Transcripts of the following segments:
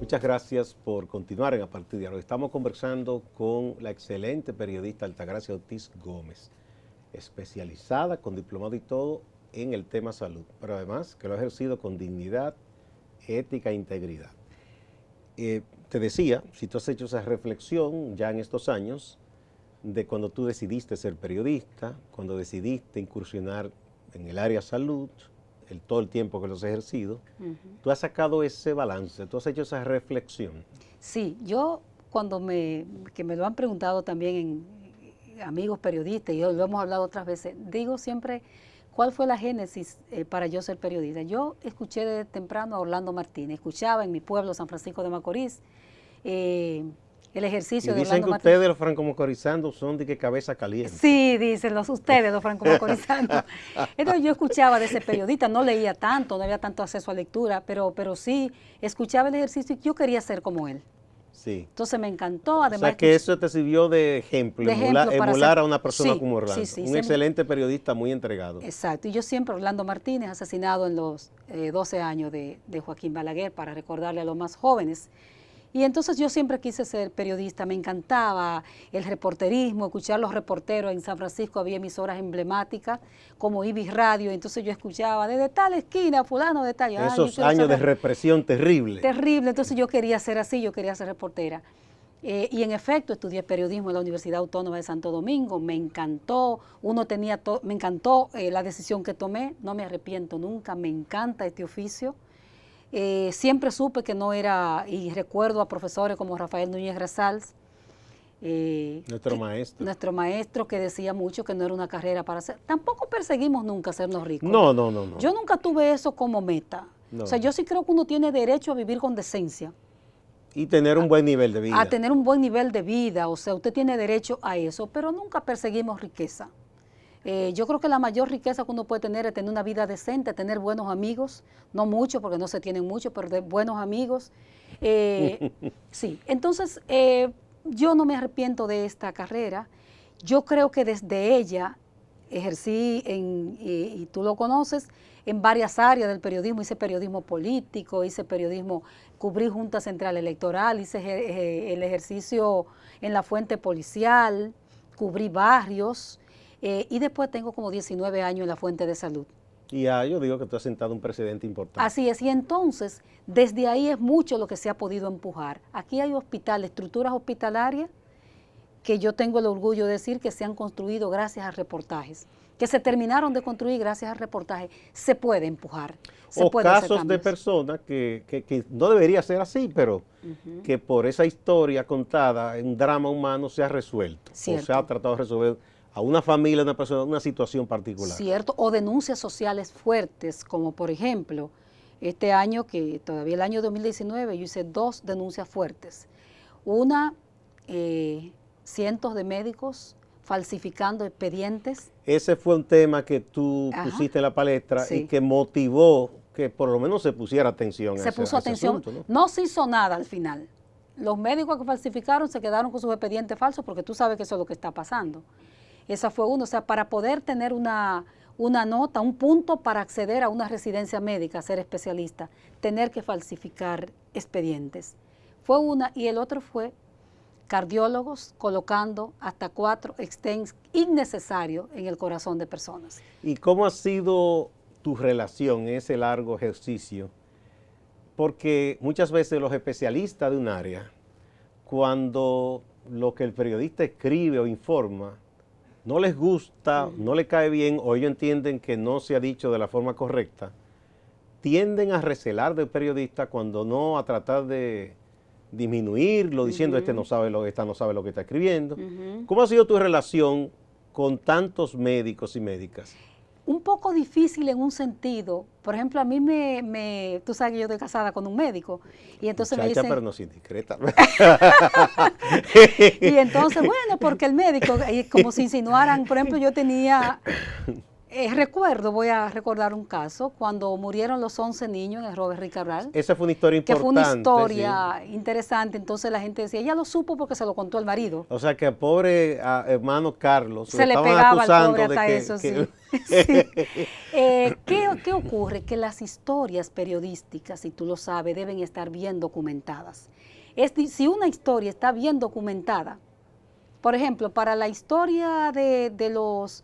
Muchas gracias por continuar en A Partir de ahora. Estamos conversando con la excelente periodista Altagracia Ortiz Gómez, especializada con diplomado y todo en el tema salud, pero además que lo ha ejercido con dignidad, ética e integridad. Te decía, si tú has hecho esa reflexión ya en estos años, de cuando tú decidiste ser periodista, cuando decidiste incursionar en el área salud, todo el tiempo que los has ejercido, tú has sacado ese balance, tú has hecho esa reflexión. Sí, yo cuando me lo han preguntado también en amigos periodistas, y lo hemos hablado otras veces, digo siempre, ¿cuál fue la génesis para yo ser periodista? Yo escuché de temprano a Orlando Martínez, escuchaba en mi pueblo, San Francisco de Macorís, el ejercicio de Orlando Martínez. Dicen que ustedes los franco-macorizandos son de que cabeza caliente. Sí, dicen ustedes los franco-macorizandos. Entonces yo escuchaba de ese periodista, no leía tanto, no había tanto acceso a lectura, pero sí escuchaba el ejercicio y yo quería ser como él. Sí. Entonces me encantó, además. O sea que eso te sirvió de ejemplo, emular a una persona como Orlando, un excelente periodista muy entregado. Exacto, y yo siempre, Orlando Martínez, asesinado en los 12 años de Joaquín Balaguer, para recordarle a los más jóvenes. Y entonces yo siempre quise ser periodista, me encantaba el reporterismo, escuchar los reporteros. En San Francisco había emisoras emblemáticas como Ibis Radio, entonces yo escuchaba desde tal esquina, fulano de tal. Esos años de represión terrible. Terrible, entonces yo quería ser así, yo quería ser reportera. Y en efecto estudié periodismo en la Universidad Autónoma de Santo Domingo, me encantó, me encantó la decisión que tomé, no me arrepiento nunca, me encanta este oficio. Siempre supe que no era, y recuerdo a profesores como Rafael Núñez Rasals, nuestro maestro que decía mucho que no era una carrera para hacer. Tampoco perseguimos nunca hacernos ricos. No. Yo nunca tuve eso como meta. No. O sea, yo sí creo que uno tiene derecho a vivir con decencia. Y tener un buen nivel de vida. A tener un buen nivel de vida, o sea, usted tiene derecho a eso, pero nunca perseguimos riqueza. Yo creo que la mayor riqueza que uno puede tener es tener una vida decente, tener buenos amigos, no muchos porque no se tienen muchos, pero de buenos amigos. Sí, entonces yo no me arrepiento de esta carrera. Yo creo que desde ella ejercí, y tú lo conoces, en varias áreas del periodismo. Hice periodismo político, hice periodismo, cubrí Junta Central Electoral, hice el ejercicio en la fuente policial, cubrí barrios. Y después tengo como 19 años en la fuente de salud. Y yo digo que tú has sentado un precedente importante. Así es, y entonces, desde ahí es mucho lo que se ha podido empujar. Aquí hay hospitales, estructuras hospitalarias, que yo tengo el orgullo de decir que se han construido gracias a reportajes, que se terminaron de construir gracias a reportajes. Se puede empujar. O casos de personas que no debería ser así, pero que por esa historia contada, un drama humano se ha resuelto. Cierto. O se ha tratado de resolver a una familia, a una persona, una situación particular. Cierto, o denuncias sociales fuertes, como por ejemplo, este año, que todavía el año 2019, yo hice 2 denuncias fuertes. Una, cientos de médicos falsificando expedientes. Ese fue un tema que tú pusiste en la palestra y que motivó que por lo menos se pusiera atención a ese asunto, ¿no? No se hizo nada al final. Los médicos que falsificaron se quedaron con sus expedientes falsos porque tú sabes que eso es lo que está pasando. Esa fue una, o sea, para poder tener una nota, un punto para acceder a una residencia médica, ser especialista, tener que falsificar expedientes. Fue una, y el otro fue cardiólogos colocando hasta 4 stents innecesarios en el corazón de personas. ¿Y cómo ha sido tu relación en ese largo ejercicio? Porque muchas veces los especialistas de un área, cuando lo que el periodista escribe o informa no les gusta, no les cae bien, o ellos entienden que no se ha dicho de la forma correcta, tienden a recelar del periodista cuando no a tratar de disminuirlo, diciendo esta no sabe lo que está escribiendo. ¿Cómo ha sido tu relación con tantos médicos y médicas? Un poco difícil en un sentido. Por ejemplo, a mí tú sabes que yo estoy casada con un médico, y entonces me dicen... pero no sin discreta. Y entonces, bueno, porque el médico, como si insinuaran, por ejemplo, yo tenía voy a recordar un caso, cuando murieron los 11 niños en el Robert Rick Cabral. Esa fue una historia importante. Que fue una historia interesante, entonces la gente decía, ella lo supo porque se lo contó el marido. O sea que al pobre hermano Carlos se le pegaba al pobre hasta eso, sí. Sí. ¿Qué ocurre? Que las historias periodísticas, si tú lo sabes, deben estar bien documentadas. Si una historia está bien documentada, por ejemplo, para la historia de los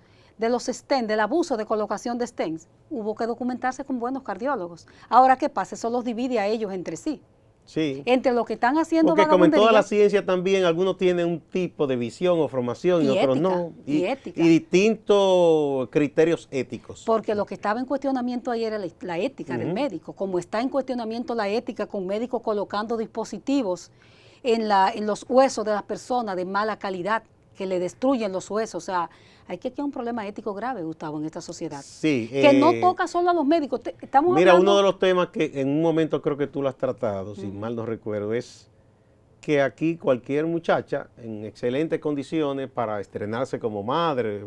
stents, del abuso de colocación de stents, hubo que documentarse con buenos cardiólogos. Ahora, ¿qué pasa? Eso los divide a ellos entre sí. Sí. Entre lo que están haciendo porque como en toda la ciencia también, algunos tienen un tipo de visión o formación y otros no. Y ética. Y distintos criterios éticos. Porque lo que estaba en cuestionamiento ayer era la ética del médico. Como está en cuestionamiento la ética con médicos colocando dispositivos en los huesos de las personas de mala calidad, que le destruyen los huesos. O sea, hay que un problema ético grave, Gustavo, en esta sociedad. Sí. Que no toca solo a los médicos. Mira, uno de los temas que en un momento creo que tú lo has tratado, si mal no recuerdo, es que aquí cualquier muchacha en excelentes condiciones para estrenarse como madre,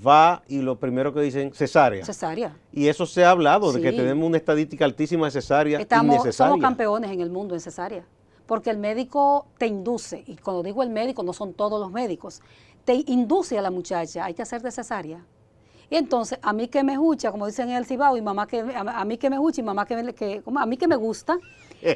va y lo primero que dicen, cesárea. Cesárea. Y eso se ha hablado, de que tenemos una estadística altísima de cesárea innecesaria. Somos campeones en el mundo en cesárea. Porque el médico te induce, y cuando digo el médico no son todos los médicos, te induce a la muchacha, hay que hacerte cesárea. Y entonces, a mí que me escucha, como dicen en el Cibao, y mamá que, a mí que me escucha, y mamá a mí que me gusta,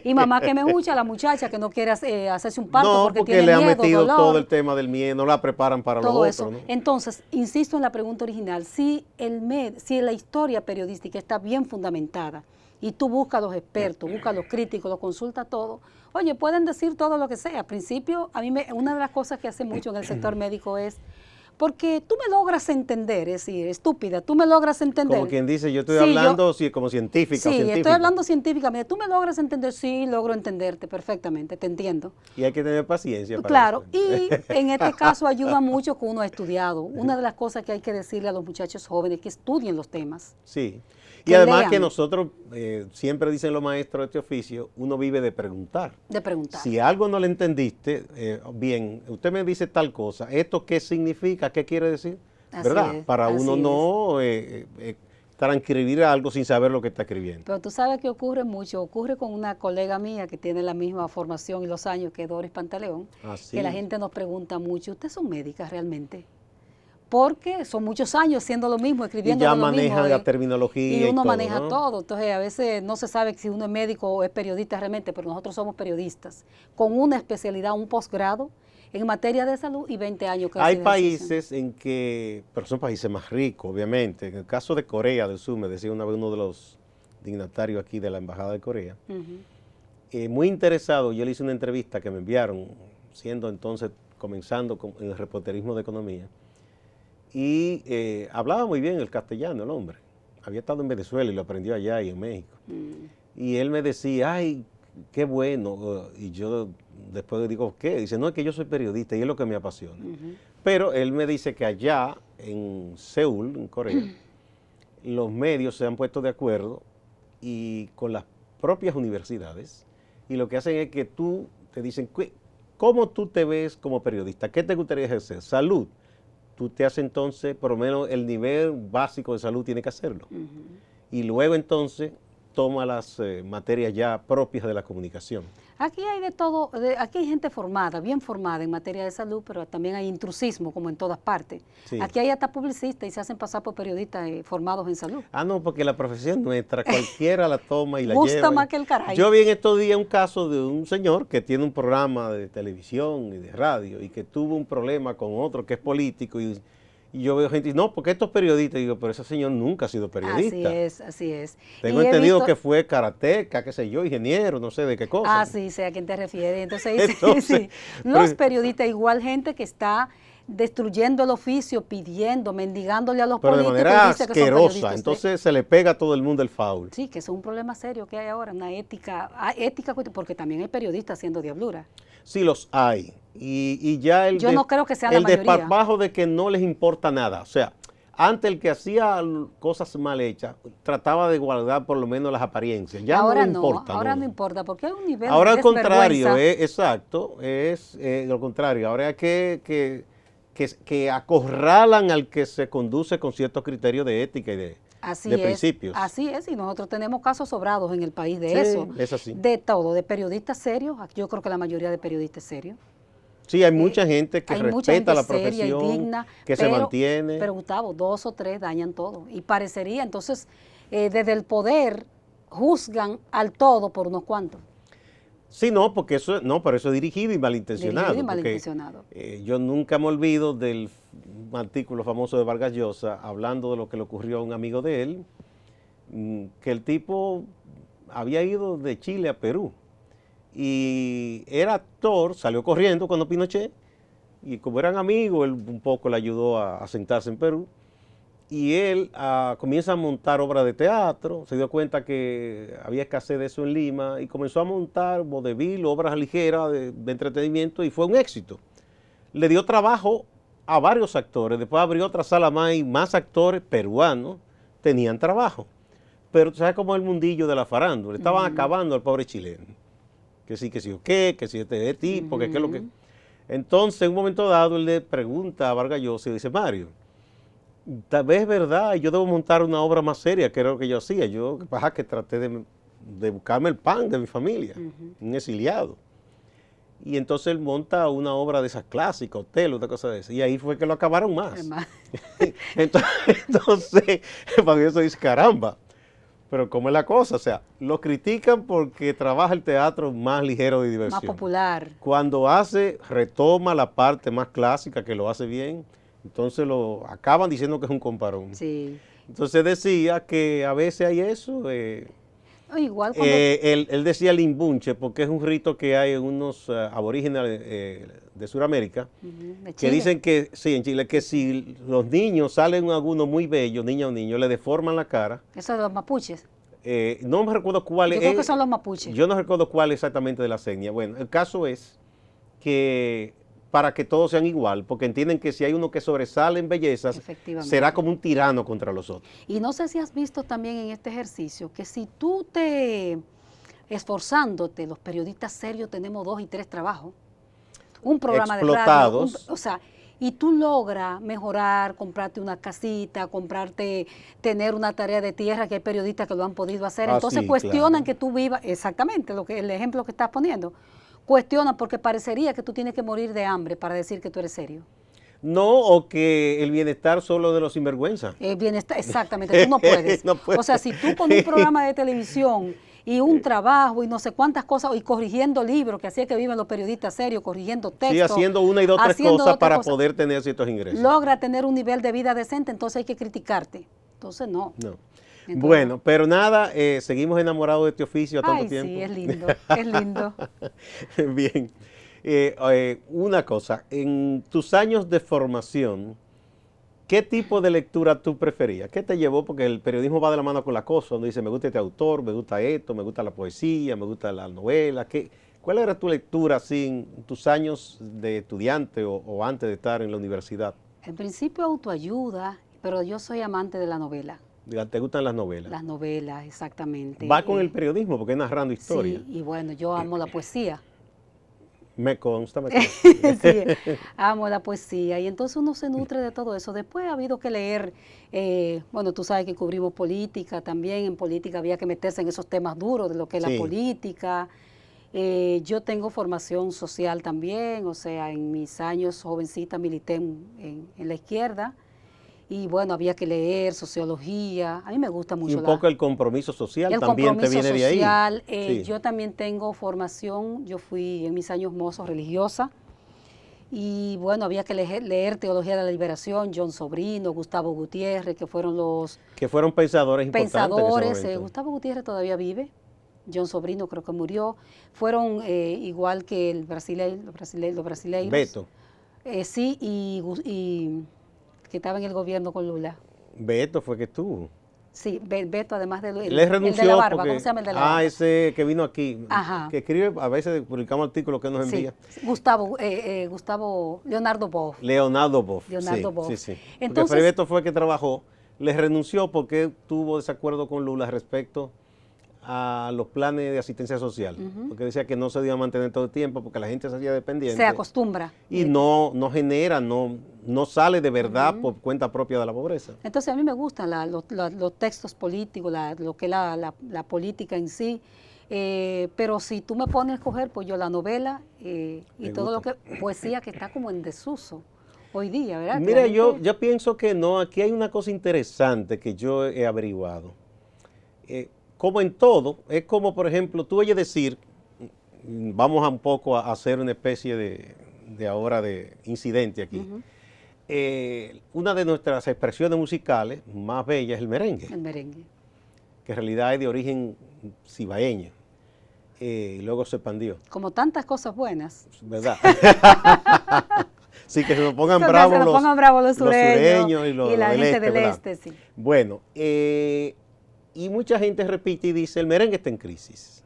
y mamá que me escucha, la muchacha que no quiere hacerse un parto porque tiene miedo, le han metido dolor, todo el tema del miedo, no la preparan para todo lo eso. otro, ¿no? Entonces, insisto en la pregunta original, si la historia periodística está bien fundamentada, y tú buscas a los expertos, buscas a los críticos, los consultas todo, oye, pueden decir todo lo que sea. Al principio, una de las cosas que hace mucho en el sector médico es, porque tú me logras entender, es decir, estúpida, tú me logras entender. Como quien dice, yo estoy hablando como científica. Sí, estoy hablando científicamente, tú me logras entender, sí, logro entenderte perfectamente, te entiendo. Y hay que tener paciencia para claro, eso. Y en este caso ayuda mucho que uno ha estudiado. Una de las cosas que hay que decirle a los muchachos jóvenes es que estudien los temas. Sí. Y además lean. que nosotros, siempre dicen los maestros de este oficio, uno vive de preguntar. De preguntar. Si algo no le entendiste, bien, usted me dice tal cosa, ¿esto qué significa? ¿Qué quiere decir? Así ¿Verdad? Es, para uno no transcribir algo sin saber lo que está escribiendo. Pero tú sabes que ocurre mucho, ocurre con una colega mía que tiene la misma formación y los años que Doris Pantaleón, que la gente nos pregunta mucho, ¿ustedes son médicas realmente? Porque son muchos años haciendo lo mismo, escribiendo lo mismo. Y ya manejan la terminología y uno todo, maneja ¿no? todo. Entonces, a veces no se sabe si uno es médico o es periodista realmente, pero nosotros somos periodistas con una especialidad, un posgrado en materia de salud y 20 años. Hay países en que, pero son países más ricos, obviamente. En el caso de Corea del Sur, me decía una vez uno de los dignatarios aquí de la Embajada de Corea, muy interesado, yo le hice una entrevista que me enviaron, siendo entonces, comenzando en el reporterismo de economía, y hablaba muy bien el castellano el hombre. Había estado en Venezuela y lo aprendió allá y en México. Y él me decía, ay, qué bueno. Y yo después digo, ¿qué? Dice, no, es que yo soy periodista y es lo que me apasiona. Pero él me dice que allá en Seúl, en Corea, los medios se han puesto de acuerdo y con las propias universidades, y lo que hacen es que te dicen, ¿cómo tú te ves como periodista? ¿Qué te gustaría ejercer? Salud. Tú te haces entonces, por lo menos el nivel básico de salud tiene que hacerlo. Y luego entonces toma las materias ya propias de la comunicación. Aquí hay de todo, aquí hay gente formada, bien formada en materia de salud, pero también hay intrusismo como en todas partes. Sí. Aquí hay hasta publicistas y se hacen pasar por periodistas formados en salud. Ah, no, porque la profesión nuestra, cualquiera la toma y la gusta lleva. Más que el carajo. Yo vi en estos días un caso de un señor que tiene un programa de televisión y de radio y que tuvo un problema con otro que es político y yo veo gente y no, porque estos periodistas, digo, pero ese señor nunca ha sido periodista. Así es. Tengo entendido que fue karateca, qué sé yo, ingeniero, no sé de qué cosa. Ah, sí, sé a quién te refieres. Entonces, sí, los periodistas, igual gente que está destruyendo el oficio, pidiendo, mendigándole a los políticos. Pero de manera asquerosa, entonces se le pega a todo el mundo el foul. Sí, que eso es un problema serio que hay ahora, una ética, porque también hay periodistas haciendo diablura. Sí, los hay. Y ya yo no creo que sea la mayoría. El desparpajo de que no les importa nada. O sea, antes el que hacía cosas mal hechas trataba de guardar por lo menos las apariencias. Ya ahora no importa. Ahora no importa, porque hay un nivel ahora de al contrario, exacto, es lo contrario. Ahora hay que que acorralan al que se conduce con ciertos criterios de ética y de principios. Así es, y nosotros tenemos casos sobrados en el país de Sí, eso. es así. De todo, de periodistas serios, yo creo que la mayoría de periodistas serios. Sí, hay mucha gente que respeta la seria y profesión, digna, que se mantiene. Pero Gustavo, 2 o 3 dañan todo. Y parecería, entonces, desde el poder juzgan al todo por unos cuantos. Sí, no, porque eso, no, pero eso es dirigido y malintencionado. Dirigido y malintencionado. Yo nunca me olvido del artículo famoso de Vargas Llosa, hablando de lo que le ocurrió a un amigo de él, que el tipo había ido de Chile a Perú y era actor, salió corriendo cuando Pinochet, y como eran amigos, él un poco le ayudó a sentarse en Perú, y él comienza a montar obras de teatro, se dio cuenta que había escasez de eso en Lima, y comenzó a montar vodevil, obras ligeras de entretenimiento, y fue un éxito. Le dio trabajo a varios actores, después abrió otra sala más y más actores peruanos tenían trabajo. Pero tú sabes cómo es el mundillo de la farándula, le estaban acabando al pobre chileno. Que sí, que si este es tipo, que es lo que... Entonces, en un momento dado, él le pregunta a Vargas Llosa y dice, Mario, tal vez es verdad, yo debo montar una obra más seria, que era lo que yo hacía. Yo, que traté de buscarme el pan de mi familia, un exiliado. Y entonces él monta una obra de esas clásicas, Hotel, otra cosa de esa. Y ahí fue que lo acabaron más. Entonces, Vargas Llosa dice, caramba. Pero ¿cómo es la cosa? O sea, lo critican porque trabaja el teatro más ligero de diversión. Más popular. Cuando retoma la parte más clásica, que lo hace bien, entonces lo acaban diciendo que es un comparón. Sí. Entonces decía que a veces hay eso. Igual cuando... él decía el imbunche, porque es un rito que hay en unos aborígenes de Sudamérica, que dicen que, sí, en Chile, que si los niños salen algunos muy bellos, niña o niño, le deforman la cara. Eso de los mapuches. No me recuerdo cuál es. Yo creo que son los mapuches. Yo no recuerdo cuál exactamente de la etnia. Bueno, el caso es que para que todos sean igual, porque entienden que si hay uno que sobresale en bellezas, será como un tirano contra los otros. Y no sé si has visto también en este ejercicio que si tú esforzándote, los periodistas serios tenemos 2 y 3 trabajos, un programa de radio, o sea, y tú logras mejorar, comprarte una casita, tener una tarea de tierra, que hay periodistas que lo han podido hacer, entonces sí, cuestionan que tú vivas, exactamente, el ejemplo que estás poniendo, cuestionan porque parecería que tú tienes que morir de hambre para decir que tú eres serio. No, o que el bienestar solo de los sinvergüenza. El bienestar, exactamente, tú no puedes. No puedes. O sea, si tú con un programa de televisión y un trabajo y no sé cuántas cosas, y corrigiendo libros, que así es que viven los periodistas serios, corrigiendo textos. Sí, haciendo una y dos, tres cosas para poder tener ciertos ingresos. Logra tener un nivel de vida decente, entonces hay que criticarte. Entonces no. Entonces, bueno, pero nada, seguimos enamorados de este oficio a tanto tiempo. Sí, es lindo, es lindo. Bien. Una cosa, en tus años de formación, ¿qué tipo de lectura tú preferías? ¿Qué te llevó? Porque el periodismo va de la mano con la cosa, donde dice, me gusta este autor, me gusta esto, me gusta la poesía, me gusta la novela. ¿Cuál era tu lectura así en tus años de estudiante o antes de estar en la universidad? En principio autoayuda, pero yo soy amante de la novela. ¿Te gustan las novelas? Las novelas, exactamente. Va con el periodismo, porque es narrando historias. Sí, y bueno, yo amo la poesía. Me consta. Sí, amo la poesía y entonces uno se nutre de todo eso. Después ha habido que leer, bueno, tú sabes que cubrimos política también, en política había que meterse en esos temas duros de lo que es la política. Yo tengo formación social también, o sea, en mis años jovencita milité en la izquierda. Y bueno, había que leer sociología, a mí me gusta mucho. Y un poco el compromiso social también te viene de ahí. Sí. Yo también tengo formación, yo fui en mis años mozos religiosa, y bueno, había que leer Teología de la Liberación, John Sobrino, Gustavo Gutiérrez, que fueron los... Que fueron pensadores importantes en ese momento. Gustavo Gutiérrez todavía vive, John Sobrino creo que murió, fueron igual que los brasileiros. Beto. Sí, y que estaba en el gobierno con Lula. Beto fue que estuvo. Sí, Beto, además de él renunció, el de la barba, ¿cómo se llama el de la barba? Ese que vino aquí, Ajá. Que escribe, a veces publicamos artículos que nos envía. Gustavo, Leonardo Boff. Leonardo Boff. Sí. Entonces, porque Beto fue que trabajó, le renunció porque tuvo desacuerdo con Lula respecto a los planes de asistencia social, porque decía que no se iba a mantener todo el tiempo porque la gente se hacía dependiente. Se acostumbra. Y no genera, no sale de verdad por cuenta propia de la pobreza. Entonces a mí me gustan los textos políticos, lo que es la política en sí, pero si tú me pones a escoger, pues yo la novela y todo lo que, poesía que está como en desuso hoy día, ¿verdad? Mira, yo pienso que no, aquí hay una cosa interesante que yo he averiguado. Como en todo, es como por ejemplo, tú oyes decir, vamos a un poco a hacer una especie de incidente aquí. Una de nuestras expresiones musicales más bellas es el merengue. El merengue. Que en realidad es de origen cibaeño. Y luego se expandió. Como tantas cosas buenas. ¿Verdad? Sí, que se nos pongan bravos los sureños y la gente del ¿verdad? este, sí. Bueno, y mucha gente repite y dice, el merengue está en crisis.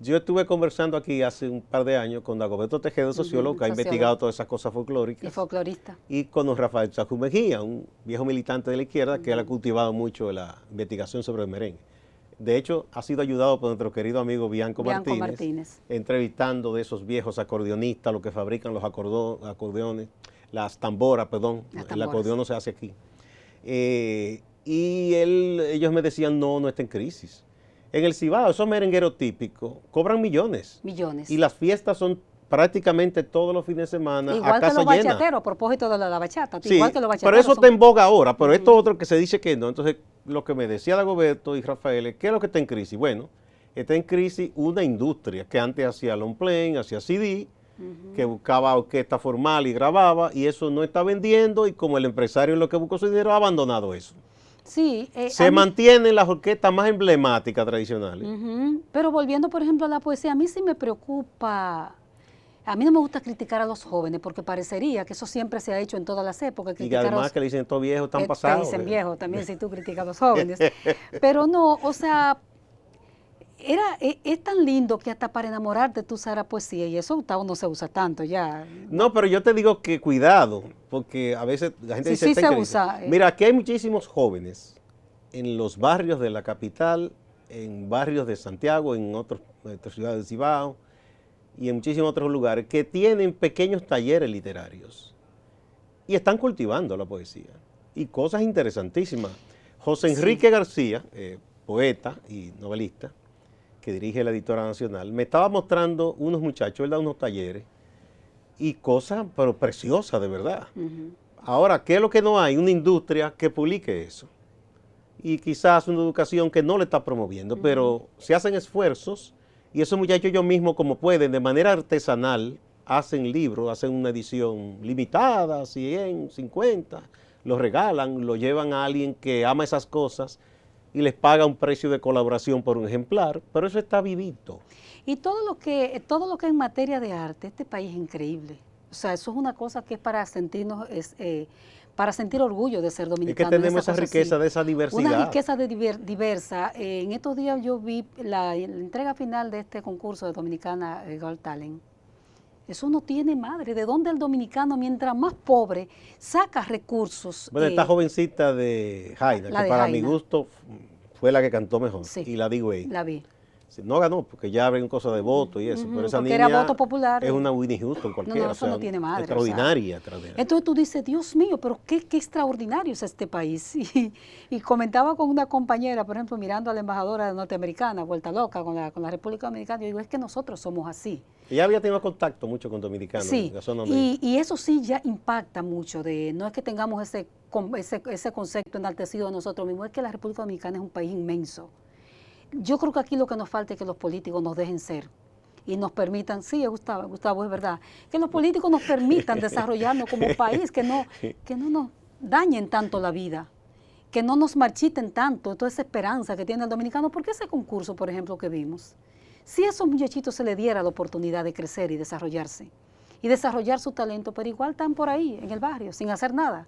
Yo estuve conversando aquí hace un par de años con Dagoberto Tejeda, sociólogo, que ha investigado todas esas cosas folclóricas. Y folclorista. Y con don Rafael Sacú Mejía, un viejo militante de la izquierda que él ha cultivado mucho la investigación sobre el merengue. De hecho, ha sido ayudado por nuestro querido amigo Bianco Martínez, entrevistando de esos viejos acordeonistas, los que fabrican los acordeones, las tamboras, perdón, el acordeón no se hace aquí. Y ellos me decían, no está en crisis. En el Cibao, esos merengueros típicos cobran millones. Millones. Y las fiestas son prácticamente todos los fines de semana igual a casa llena. Igual que los bachateros, a propósito de la bachata. Sí, igual que los bachateros. pero eso está en boga ahora, pero esto otro que se dice que no. Entonces, lo que me decía Dagoberto y Rafael es, ¿qué es lo que está en crisis? Bueno, está en crisis una industria que antes hacía long play, hacía CD, que buscaba orquesta formal y grababa, y eso no está vendiendo, y como el empresario en lo que buscó su dinero ha abandonado eso. Sí, se mantienen las orquestas más emblemáticas tradicionales. Pero volviendo, por ejemplo, a la poesía, a mí sí me preocupa. A mí no me gusta criticar a los jóvenes porque parecería que eso siempre se ha hecho en todas las épocas. Y además que le dicen estos viejos están pasados. Te dicen viejos también si tú criticas a los jóvenes. Pero no, o sea, es tan lindo que hasta para enamorarte tú usas poesía y eso no se usa tanto ya. No, pero yo te digo que cuidado, porque a veces la gente dice... Sí se usa. Mira, aquí hay muchísimos jóvenes en los barrios de la capital, en barrios de Santiago, en otras ciudades de Cibao, y en muchísimos otros lugares, que tienen pequeños talleres literarios y están cultivando la poesía. Y cosas interesantísimas. José Enrique García, poeta y novelista, que dirige la Editora Nacional, me estaba mostrando unos muchachos, él da unos talleres, y cosas, pero preciosas de verdad. Ahora, ¿qué es lo que no hay? Una industria que publique eso. Y quizás una educación que no le está promoviendo, pero se hacen esfuerzos. Y esos muchachos ellos mismos, como pueden, de manera artesanal, hacen libros, hacen una edición limitada, 100, 50, lo regalan, lo llevan a alguien que ama esas cosas y les paga un precio de colaboración por un ejemplar, pero eso está vivito. Y todo lo que en materia de arte, este país es increíble. O sea, eso es una cosa que es para sentirnos... para sentir orgullo de ser dominicano. Es que tenemos esa riqueza de esa diversidad. Una riqueza diversa. En estos días yo vi la entrega final de este concurso de Dominicana Got Talent. Eso no tiene madre. ¿De dónde el dominicano, mientras más pobre, saca recursos? Bueno, esta jovencita de Jaina, que para mi gusto fue la que cantó mejor, sí, y la digo ahí. La vi. No ganó, porque ya ven cosas de voto y eso, pero esa porque niña era voto popular, es una Whitney Houston cualquiera, no, eso no tiene madre, extraordinaria. Entonces tú dices, Dios mío, pero qué extraordinario es este país. Y comentaba con una compañera, por ejemplo, mirando a la embajadora norteamericana, vuelta loca con la República Dominicana, yo digo, es que nosotros somos así. Ella había tenido contacto mucho con dominicanos. Sí, y eso sí ya impacta mucho, no es que tengamos ese concepto enaltecido de nosotros mismos, es que la República Dominicana es un país inmenso. Yo creo que aquí lo que nos falta es que los políticos nos dejen ser y nos permitan, sí, Gustavo, es verdad, que los políticos nos permitan desarrollarnos como país, que no nos dañen tanto la vida, que no nos marchiten tanto, toda esa esperanza que tiene el dominicano. ¿Por qué ese concurso, por ejemplo, que vimos? Si a esos muchachitos se les diera la oportunidad de crecer y desarrollarse, y desarrollar su talento, pero igual están por ahí, en el barrio, sin hacer nada.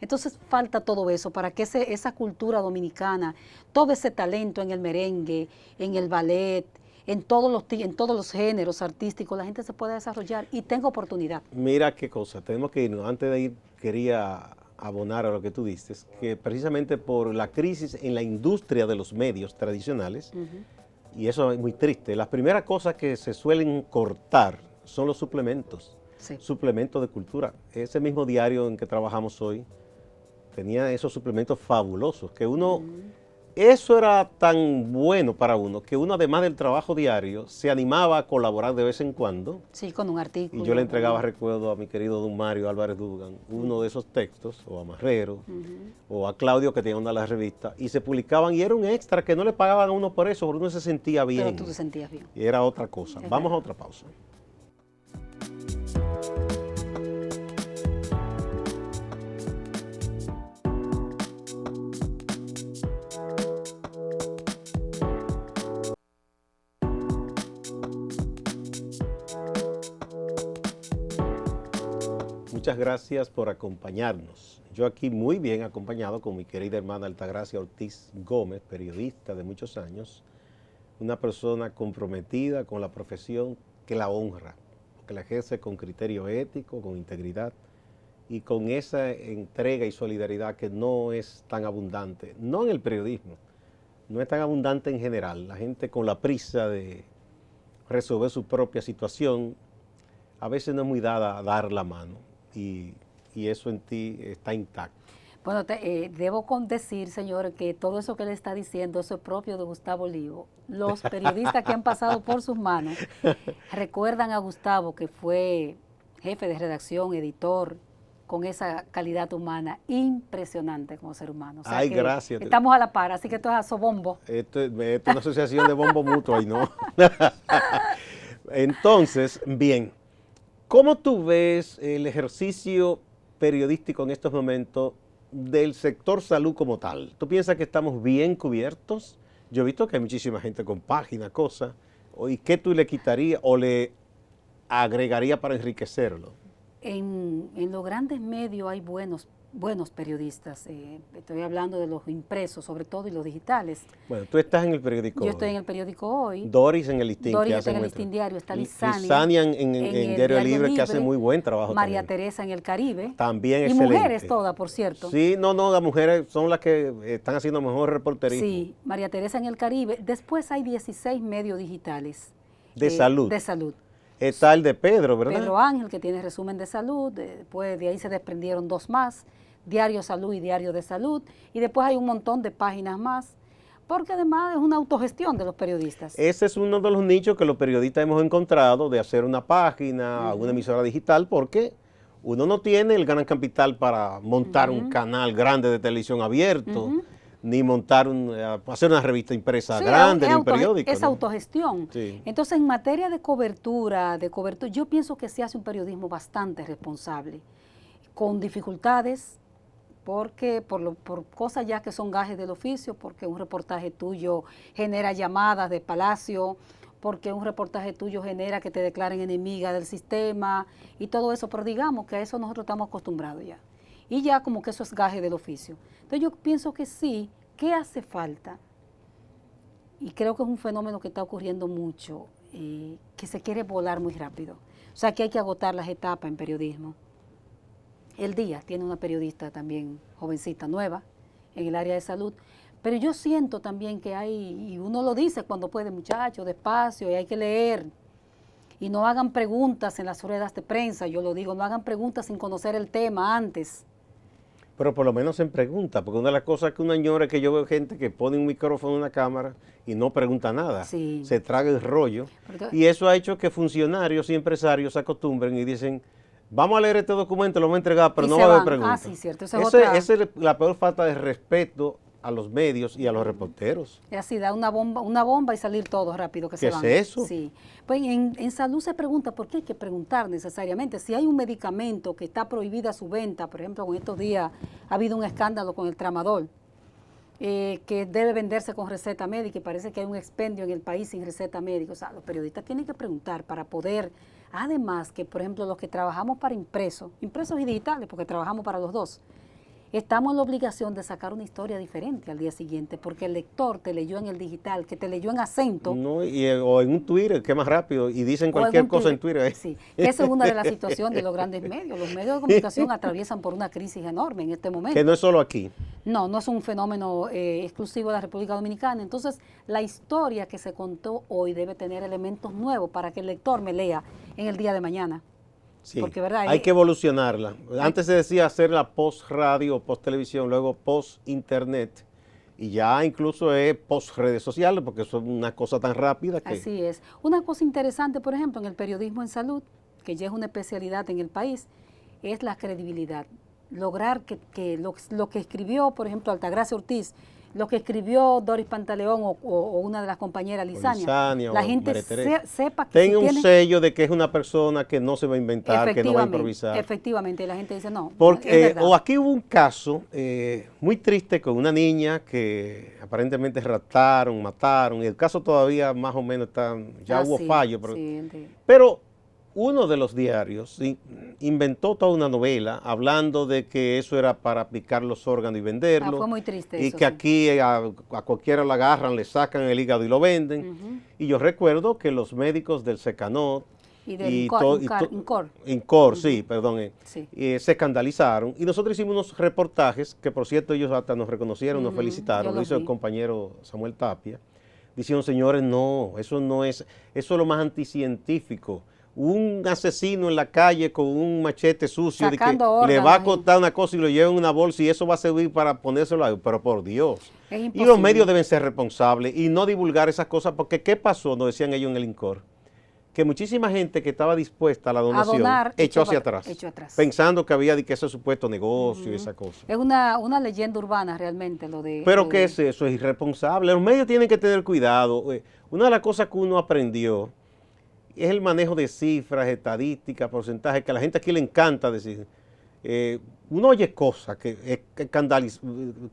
Entonces falta todo eso para que esa cultura dominicana, todo ese talento en el merengue, en el ballet, en todos los géneros artísticos, la gente se pueda desarrollar y tenga oportunidad. Mira qué cosa, tenemos que irnos. Antes de ir, quería abonar a lo que tú dices, que precisamente por la crisis en la industria de los medios tradicionales, y eso es muy triste, las primeras cosas que se suelen cortar son los suplementos, Sí. suplementos de cultura. Ese mismo diario en que trabajamos hoy tenía esos suplementos fabulosos, que uno, eso era tan bueno para uno, que uno además del trabajo diario se animaba a colaborar de vez en cuando. Sí, con un artículo. Y yo le entregaba, recuerdo, a mi querido don Mario Álvarez Dugan, uno de esos textos, o a Marrero, o a Claudio, que tenía una de las revistas, y se publicaban, y era un extra que no le pagaban a uno por eso, porque uno se sentía bien. Pero tú te sentías bien. Y era otra cosa. Es Vamos a verdad. otra pausa. Muchas gracias por acompañarnos. Yo aquí muy bien acompañado con mi querida hermana Altagracia Ortiz Gómez, periodista de muchos años, una persona comprometida con la profesión que la honra, que la ejerce con criterio ético, con integridad y con esa entrega y solidaridad que no es tan abundante, no en el periodismo, no es tan abundante en general. La gente con la prisa de resolver su propia situación a veces no es muy dada a dar la mano. Y eso en ti está intacto. Bueno, debo decir, señor, que todo eso que le está diciendo, eso es propio de Gustavo Olivo. Los periodistas que han pasado por sus manos recuerdan a Gustavo, que fue jefe de redacción, editor, con esa calidad humana impresionante como ser humano. O sea, Ay, que gracias. Estamos a la par, así que esto es asobombo. Esto es una asociación de bombo mutuo ahí, ¿no? Entonces, bien, ¿cómo tú ves el ejercicio periodístico en estos momentos del sector salud como tal? ¿Tú piensas que estamos bien cubiertos? Yo he visto que hay muchísima gente con páginas, cosas. ¿Y qué tú le quitarías o le agregarías para enriquecerlo? En los grandes medios hay buenos periodistas. Estoy hablando de los impresos, sobre todo, y los digitales. Bueno, tú estás en el periódico Yo Hoy. estoy en el periódico Hoy. Doris en el Listín. Doris está en el Listín Diario, está Lizania. Lizania en el Diario Libre, que hace muy buen trabajo María también. Teresa en el Caribe. También y excelente. mujeres todas, por cierto. Sí, no, las mujeres son las que están haciendo mejor reporterismo. Sí, María Teresa en el Caribe. Después hay 16 medios digitales. De salud. De salud. Está el de Pedro, ¿verdad? Pedro Ángel, que tiene resumen de salud. Después de ahí se desprendieron dos más, Diario Salud y Diario de Salud. Y después hay un montón de páginas más, porque además es una autogestión de los periodistas. Ese es uno de los nichos que los periodistas hemos encontrado, de hacer una página, una emisora digital, porque uno no tiene el gran capital para montar un canal grande de televisión abierto, ni montar hacer una revista impresa grande, ni un periódico. Es ¿no? autogestión. Sí. Entonces, en materia de cobertura, yo pienso que se hace un periodismo bastante responsable, con dificultades, porque por cosas ya que son gajes del oficio, porque un reportaje tuyo genera llamadas de Palacio, porque un reportaje tuyo genera que te declaren enemiga del sistema y todo eso, pero digamos que a eso nosotros estamos acostumbrados ya. Y ya como que eso es gaje del oficio. Entonces yo pienso que sí. ¿Qué hace falta? Y creo que es un fenómeno que está ocurriendo mucho, que se quiere volar muy rápido. O sea que hay que agotar las etapas en periodismo. El Día tiene una periodista también jovencita, nueva, en el área de salud, pero yo siento también que hay, y uno lo dice cuando puede, muchachos, despacio, y hay que leer. Y no hagan preguntas en las ruedas de prensa, yo lo digo, no hagan preguntas sin conocer el tema antes. Pero por lo menos en pregunta, porque una de las cosas que una señora que yo veo gente que pone un micrófono en una cámara y no pregunta nada, Sí. se traga el rollo. Porque, Y eso ha hecho que funcionarios y empresarios se acostumbren y dicen, vamos a leer este documento, lo vamos a entregar, pero Y no se va a haber van. preguntas. Ah, sí, cierto, esa es otra. Esa es la peor falta de respeto a los medios y a los reporteros. Es así, da una bomba y salir todos rápido que se van. ¿Qué es eso? Sí. Pues en salud se pregunta, ¿por qué hay que preguntar necesariamente? Si hay un medicamento que está prohibida su venta, por ejemplo, en estos días ha habido un escándalo con el tramadol, que debe venderse con receta médica y parece que hay un expendio en el país sin receta médica. O sea, los periodistas tienen que preguntar para poder, además que, por ejemplo, los que trabajamos para impresos y digitales, porque trabajamos para los dos, estamos en la obligación de sacar una historia diferente al día siguiente, porque el lector te leyó en el digital, que te leyó en acento. No, o en un Twitter, que es más rápido, y dicen cualquier cosa en Twitter. Sí, que esa es una de las situaciones de los grandes medios. Los medios de comunicación atraviesan por una crisis enorme en este momento. Que no es solo aquí. No, no es un fenómeno exclusivo de la República Dominicana. Entonces, la historia que se contó hoy debe tener elementos nuevos para que el lector me lea en el día de mañana. Sí, porque, ¿verdad? Hay que evolucionarla. Antes se decía hacerla post-radio, post-televisión, luego post-internet, y ya incluso es post-redes sociales, porque eso es una cosa tan rápida que... Así es. Una cosa interesante, por ejemplo, en el periodismo en salud, que ya es una especialidad en el país, es la credibilidad. Lograr que lo que escribió, por ejemplo, Altagracia Ortiz, lo que escribió Doris Pantaleón o una de las compañeras, Lisania, la gente sepa que tenga un sello de que es una persona que no se va a inventar, que no va a improvisar. Efectivamente, la gente dice no. Porque aquí hubo un caso muy triste con una niña que aparentemente raptaron, mataron, y el caso todavía más o menos está, ya hubo fallo. Pero uno de los diarios inventó toda una novela hablando de que eso era para aplicar los órganos y venderlos. Fue muy triste y eso, que aquí a cualquiera la agarran, le sacan el hígado y lo venden. Y yo recuerdo que los médicos del Secanot y del INCOR, se escandalizaron. Y nosotros hicimos unos reportajes, que por cierto ellos hasta nos reconocieron, nos felicitaron, lo hizo el compañero Samuel Tapia, diciendo, señores, no, eso es lo más anticientífico. Un asesino en la calle con un machete sucio de que le va a cortar una cosa y lo lleva en una bolsa y eso va a servir para ponérselo ahí, pero por Dios. Y los medios deben ser responsables y no divulgar esas cosas, porque ¿qué pasó? Nos decían ellos en el INCOR, que muchísima gente que estaba dispuesta a la donación echó hacia atrás, pensando que había que ese supuesto negocio y esa cosa. Es una leyenda urbana realmente lo de... Pero ¿qué es eso? Es irresponsable. Los medios tienen que tener cuidado. Una de las cosas que uno aprendió es el manejo de cifras, estadísticas, porcentajes, que a la gente aquí le encanta decir. Uno oye cosas que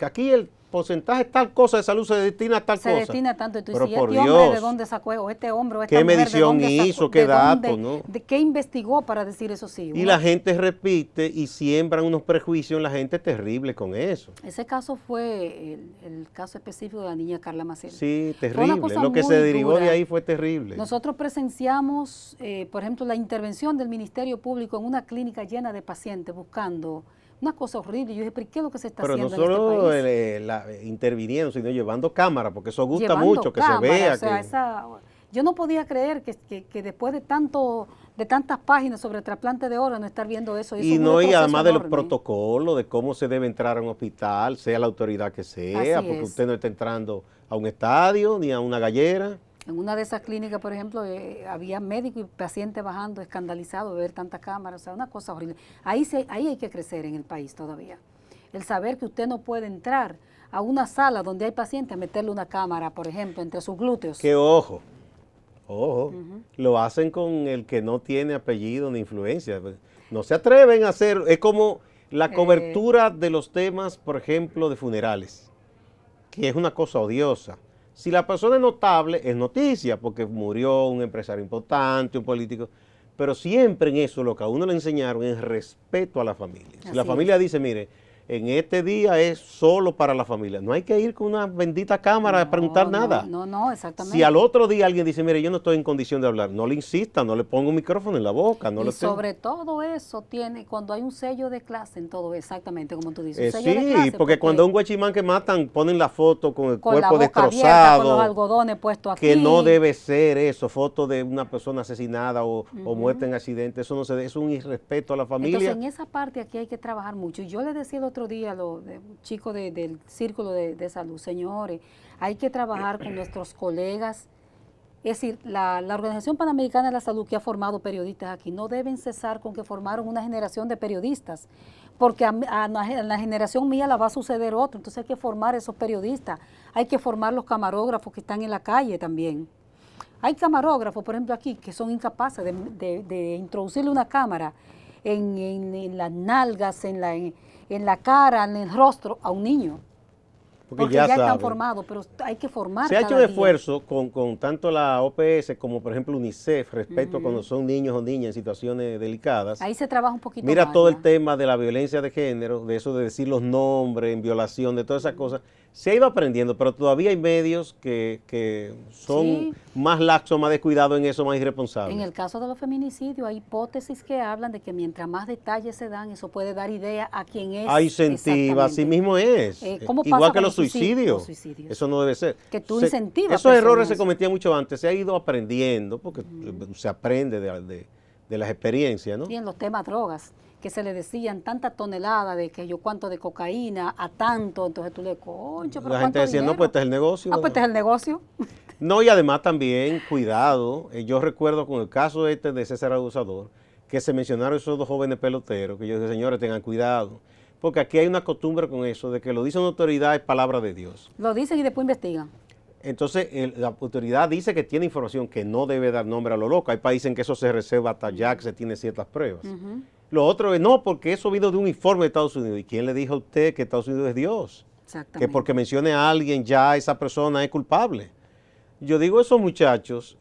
aquí el porcentaje tal cosa de salud se destina a tal cosa. Se destina tanto, y tú pero dices, por ¿este Dios, hombre de dónde sacó? O este hombre o esta ¿qué mujer medición de dónde hizo? Sacó, ¿Qué datos? ¿No? ¿De qué investigó para decir eso sí? Y la gente repite y siembran unos prejuicios en la gente terrible con eso. Ese caso fue el caso específico de la niña Carla Maciel. Sí, terrible. Lo que se derivó de ahí fue terrible. Nosotros presenciamos, por ejemplo, la intervención del Ministerio Público en una clínica llena de pacientes buscando una cosa horrible. Yo dije, ¿pero qué es lo que se está haciendo en este país? Pero no solo interviniendo, sino llevando cámara, porque eso gusta mucho, que se vea. O sea, yo no podía creer que después de tantas páginas sobre trasplante de órganos, estar viendo eso. Y además de los protocolos, de cómo se debe entrar a un hospital, sea la autoridad que sea, porque usted no está entrando a un estadio ni a una gallera. En una de esas clínicas, por ejemplo, había médicos y pacientes bajando, escandalizados de ver tantas cámaras, o sea, una cosa horrible. Ahí hay que crecer en el país todavía. El saber que usted no puede entrar a una sala donde hay pacientes a meterle una cámara, por ejemplo, entre sus glúteos. Que ojo, lo hacen con el que no tiene apellido ni influencia. No se atreven a hacer, es como la cobertura de los temas, por ejemplo, de funerales, que es una cosa odiosa. Si la persona es notable, es noticia, porque murió un empresario importante, un político, pero siempre en eso lo que a uno le enseñaron es respeto a la familia. Si la familia dice, mire, en este día es solo para la familia, no hay que ir con una bendita cámara a preguntar nada. No, exactamente. Si al otro día alguien dice, mire, yo no estoy en condición de hablar, no le insista, no le ponga un micrófono en la boca. Y sobre todo eso tiene, cuando hay un sello de clase en todo, exactamente como tú dices. Un sello de clase, porque cuando un guachimán que matan, ponen la foto con el cuerpo destrozado. Con los algodones puestos aquí. Que no debe ser eso, foto de una persona asesinada o muerta en accidente, eso no se debe, es un irrespeto a la familia. Entonces en esa parte aquí hay que trabajar mucho. Y yo le decía el otro día a los chicos del círculo de salud, señores, hay que trabajar con nuestros colegas. Es decir, la Organización Panamericana de la Salud, que ha formado periodistas aquí, no deben cesar con que formaron una generación de periodistas, porque a la generación mía la va a suceder otro. Entonces hay que formar esos periodistas, hay que formar los camarógrafos que están en la calle también. Hay camarógrafos, por ejemplo, aquí, que son incapaces de introducirle una cámara en las nalgas, en la cara, en el rostro a un niño. porque ya están formados, pero hay que formar. Se ha hecho un esfuerzo con tanto la OPS como, por ejemplo, UNICEF respecto a cuando son niños o niñas en situaciones delicadas. Ahí se trabaja un poquito Mira más, todo ya. el tema de la violencia de género, de eso de decir los nombres en violación, de todas esas cosas. Se ha ido aprendiendo, pero todavía hay medios que son más laxos, más descuidados en eso, más irresponsables. En el caso de los feminicidios hay hipótesis que hablan de que mientras más detalles se dan, eso puede dar idea a quién es. Hay incentiva, así mismo es. Igual que los suicidios. Eso no debe ser. Que tú incentivas. Esos errores se cometían mucho antes, se ha ido aprendiendo, porque se aprende de las experiencias, ¿no? Y en los temas drogas, que se le decían tanta tonelada de que yo cuánto de cocaína a tanto, entonces tú le concho, pero la gente decía, no, pues este es el negocio. Pues este es el negocio. No, y además también, cuidado, yo recuerdo con el caso este de César Abusador, que se mencionaron esos dos jóvenes peloteros, que yo dije, señores, tengan cuidado, porque aquí hay una costumbre con eso, de que lo dice una autoridad es palabra de Dios. Lo dicen y después investigan. Entonces, la autoridad dice que tiene información que no debe dar nombre a lo loco. Hay países en que eso se reserva hasta ya que se tiene ciertas pruebas. Lo otro es, no, porque eso vino de un informe de Estados Unidos. ¿Y quién le dijo a usted que Estados Unidos es Dios? Exactamente. Que porque mencione a alguien ya esa persona es culpable. Yo digo, esos muchachos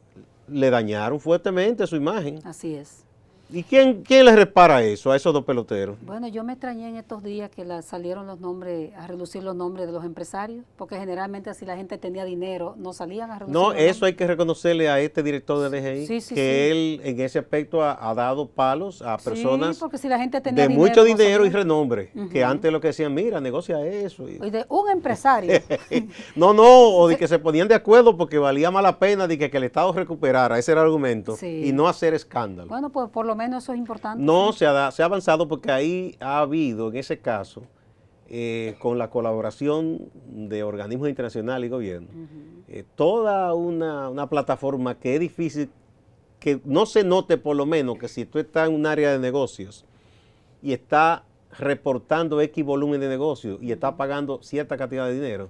le dañaron fuertemente su imagen. Así es. ¿Y quién les repara eso a esos dos peloteros? Bueno, yo me extrañé en estos días que salieron los nombres, a relucir los nombres de los empresarios, porque generalmente si la gente tenía dinero, no salían a relucir. No, eso hay que reconocerle a este director de DGI, que él en ese aspecto ha dado palos a personas porque si la gente tenía de dinero, mucho dinero y renombre, que antes lo que decían, mira, negocia eso. Y de un empresario. No, o de que se ponían de acuerdo porque valía más la pena de que el Estado recuperara, ese era el argumento, y no hacer escándalo. Bueno, pues por lo menos eso es importante. No, se ha avanzado porque ahí ha habido, en ese caso, con la colaboración de organismos internacionales y gobierno, toda una plataforma que es difícil, que no se note por lo menos que si tú estás en un área de negocios y estás reportando X volumen de negocios y estás pagando cierta cantidad de dinero,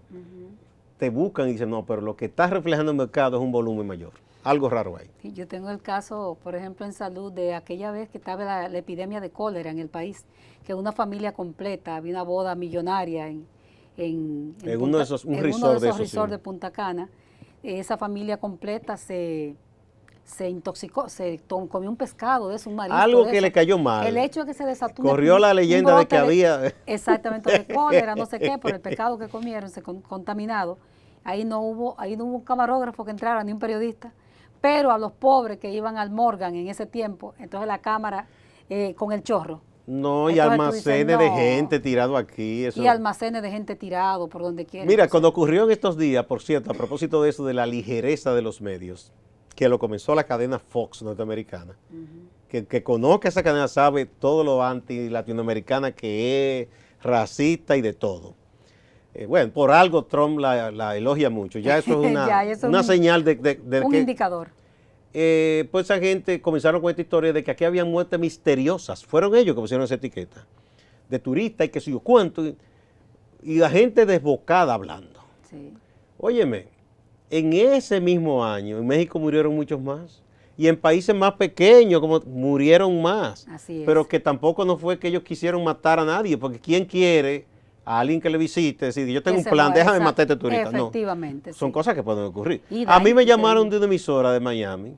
te buscan y dicen, no, pero lo que está reflejando el mercado es un volumen mayor. Algo raro hay. Sí, yo tengo el caso, por ejemplo, en salud, de aquella vez que estaba la epidemia de cólera en el país, que una familia completa, había una boda millonaria en uno de esos resorts de Punta Cana. Esa familia completa se intoxicó, comió un pescado de eso, un marisco. Algo que le cayó mal. El hecho de que se desató. Corrió la leyenda de que había. Exactamente, de cólera, no sé qué, por el pescado que comieron, contaminado. Ahí no hubo un camarógrafo que entrara, ni un periodista. Pero a los pobres que iban al Morgan en ese tiempo, entonces la cámara con el chorro. No, y almacenes de gente tirado aquí. Eso. Y almacenes de gente tirado por donde quiera. Mira, cuando ocurrió en estos días, por cierto, a propósito de eso, de la ligereza de los medios, que lo comenzó la cadena Fox norteamericana, que conozca esa cadena sabe todo lo anti-latinoamericana que es, racista y de todo. Bueno, por algo Trump la elogia mucho. Ya eso es una señal de un que, indicador. Pues esa gente comenzaron con esta historia de que aquí había muertes misteriosas. Fueron ellos que pusieron esa etiqueta. De turistas y qué sé yo cuánto. Y la gente desbocada hablando. Sí. Óyeme, en ese mismo año en México murieron muchos más. Y en países más pequeños como murieron más. Así es. Pero que tampoco no fue que ellos quisieron matar a nadie. Porque ¿quién quiere a alguien que le visite, decir, yo tengo un plan, déjame matar a este turista? Efectivamente. No, son cosas que pueden ocurrir. A mí me llamaron de una emisora de Miami,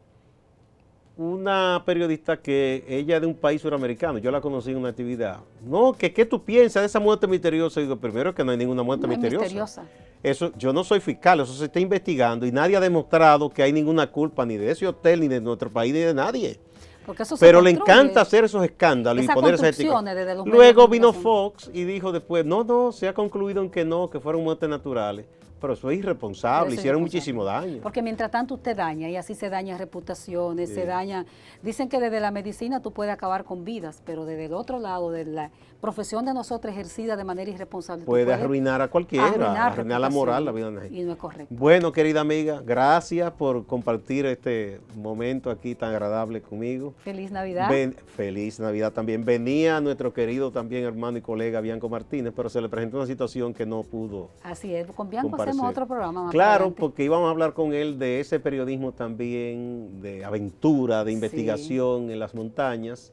una periodista que ella es de un país suramericano, yo la conocí en una actividad. No, ¿qué tú piensas de esa muerte misteriosa? Y digo, primero que no hay ninguna muerte misteriosa. Eso, yo no soy fiscal, eso se está investigando y nadie ha demostrado que hay ninguna culpa ni de ese hotel, ni de nuestro país, ni de nadie. Pero le encanta hacer esos escándalos y poner esas etiquetas. Luego vino Fox y dijo después, no, se ha concluido en que no, que fueron muertes naturales. Pero eso es irresponsable, hicieron muchísimo daño. Porque mientras tanto usted daña, y así se dañan reputaciones, se daña. Dicen que desde la medicina tú puedes acabar con vidas, pero desde el otro lado, de la profesión de nosotros ejercida de manera irresponsable. Puede arruinar a cualquiera, arruinar la moral, la vida de la gente. Y no es correcto. Bueno, querida amiga, gracias por compartir este momento aquí tan agradable conmigo. Feliz Navidad. Feliz Navidad también. Venía nuestro querido también hermano y colega Bianco Martínez, pero se le presentó una situación que no pudo. Así es, con Bianco hacemos otro programa más claro, adelante. Porque íbamos a hablar con él de ese periodismo también, de aventura, de investigación en las montañas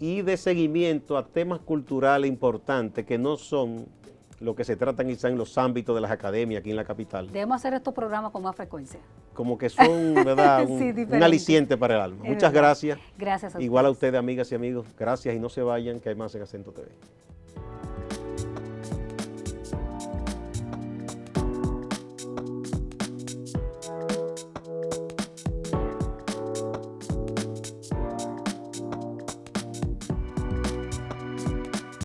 y de seguimiento a temas culturales importantes que no son lo que se trata quizá en los ámbitos de las academias aquí en la capital. Debemos hacer estos programas con más frecuencia. Como que son, ¿verdad? Sí, un aliciente para el alma. Es Muchas verdad. gracias. Gracias a Igual a ustedes. ustedes, amigas y amigos. Gracias y no se vayan, que hay más en Acento TV.